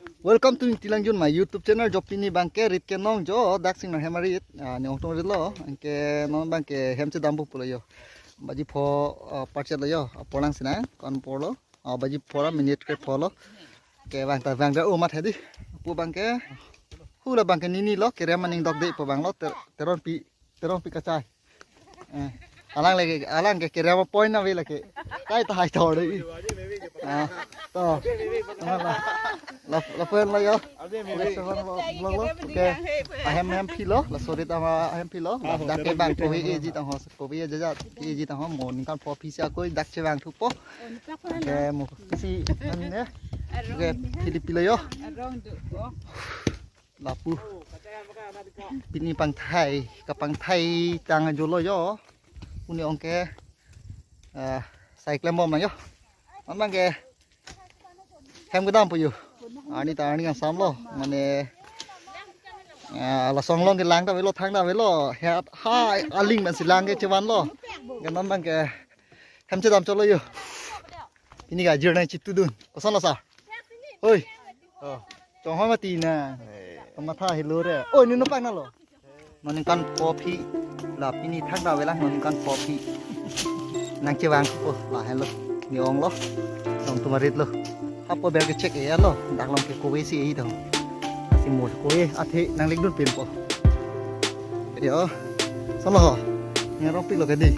Welcome to Tilangjun my YouTube channel Jopini bangke rit ke nong jo daksing na hemarit ni ongtong rit lo angke non bangke hemche dambu pulo yo baji pho parchet lo yo polang sina kon polo baji pora minute ke polo ke bang ta bang o mat hedi pu bangke hula bangke nini lo kere maning dok de po bang lo teron pi kacai alang ke kere ma point na we lake kai ta hai thor dei to la pen la yo oke ahem pilo la sorit ama ahem pilo dak ke bang po e ji ta ho po e jaja e ji ta ho mon kan po pi sia koi dak che bang thu po ke mo si nan ne ke pilipilo yo lapu pini pang thai tang jolo yo uni ongke cycle mom na yo mamang ke hem gedam pu yo ani ta ani kan sam lo mane la song long ke lang ta velo thang da velo ha aling man silang ke chewan lo ke mamang ke hem che dam cholo yo ini ga jirna chitu dun kosan la sa oi chong ha ma ti na ma tha hilo re oi ni no pak na lo nonikan kopi la pini thak da vela nonikan kopi nang chewang po la hello ni ong lo dong tumarit lo hapo ber ke check e lo dak long ke kowe si e do si mo kowe athe nang lik dun pin po yo salo ho ni rong pi lo ke di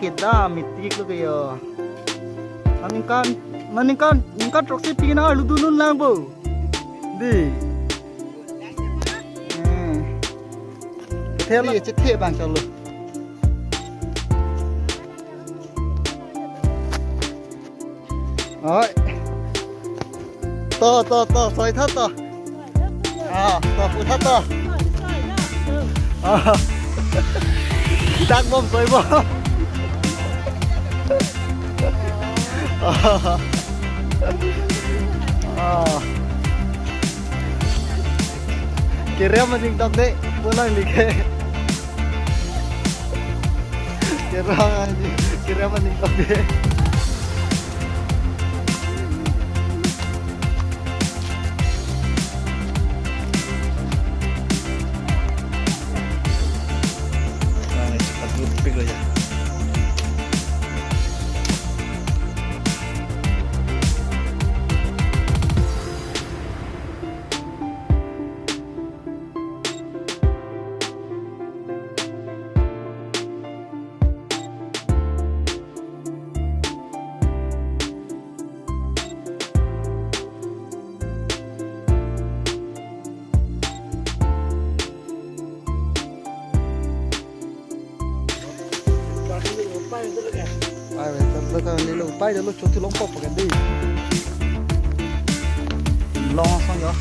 kita mitik lo ke yo nanikan troksi pina lu dunun lang bo đi thế là chết thế bằng cho luôn rồi to xoay thắt to to phụ thắt to đang bom xoay bom kira maning dok deh pulang like kira maning dok deh cepat lupik aja lo pai lo cho thu long pop cái đi long xong rồi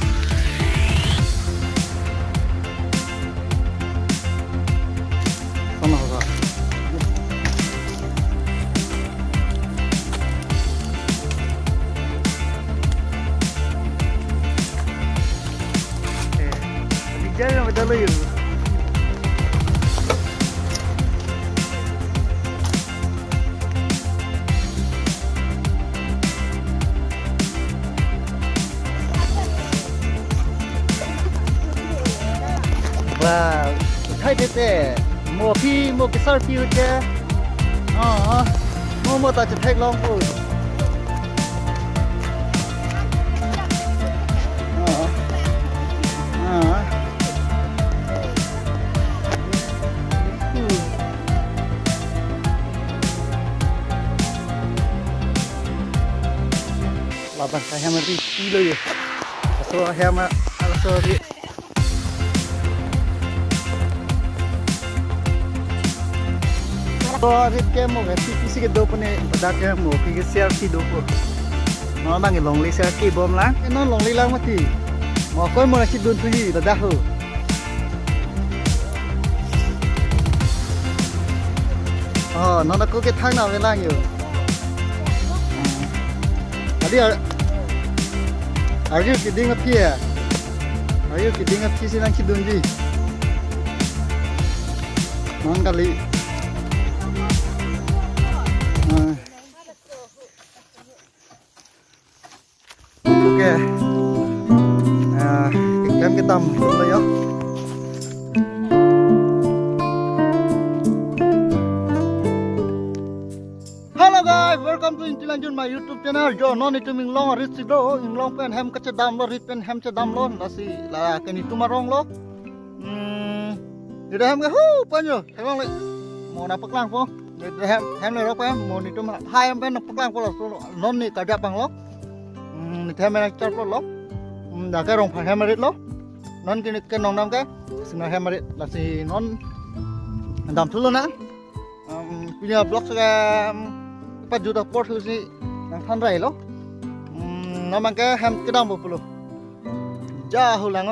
xong rồi đi chơi mà ta lấy và thấy thế mua phi mua cái sợi phi chứ mua ta chỉ thấy long thôi là bằng cái hem điเลยso hem so đi तो रिके मो के किसी के दो पने बता के मो के शेयर की दो को nó mang cái lồng lấy xe kỳ bom lá nó lồng lấy lang mà thì mà coi mà chỉ đun thứ gì là đã hử nó đã có cái thang nào với lang nhiều đi ở cái đinh ở phía ở cái đinh ở phía xin lang chỉ đun gì nó kali ke kem kita dulu ya. Hello guys, welcome to Intilanjun my YouTube channel. Jo non itu minglong rit sido, minglong pen hem kecedam lo, rit pen hem cedam lo, nasi lah kini tumarong lo. Jadi hem ke panjo, emang le mau napak lang po. Jadi hem le rok mau itu hai hem pen napak lang po lo, non ni kada pang lo. Ni hem nak car po lo. Dah ke rong hem rit lo. Non kini ke nong nam ke, sina hem rit nasi non dam thulu na. Punya blog saya 4 juta port sih yang tandai lo. Namanya hem kedam bopulu. Jauh lang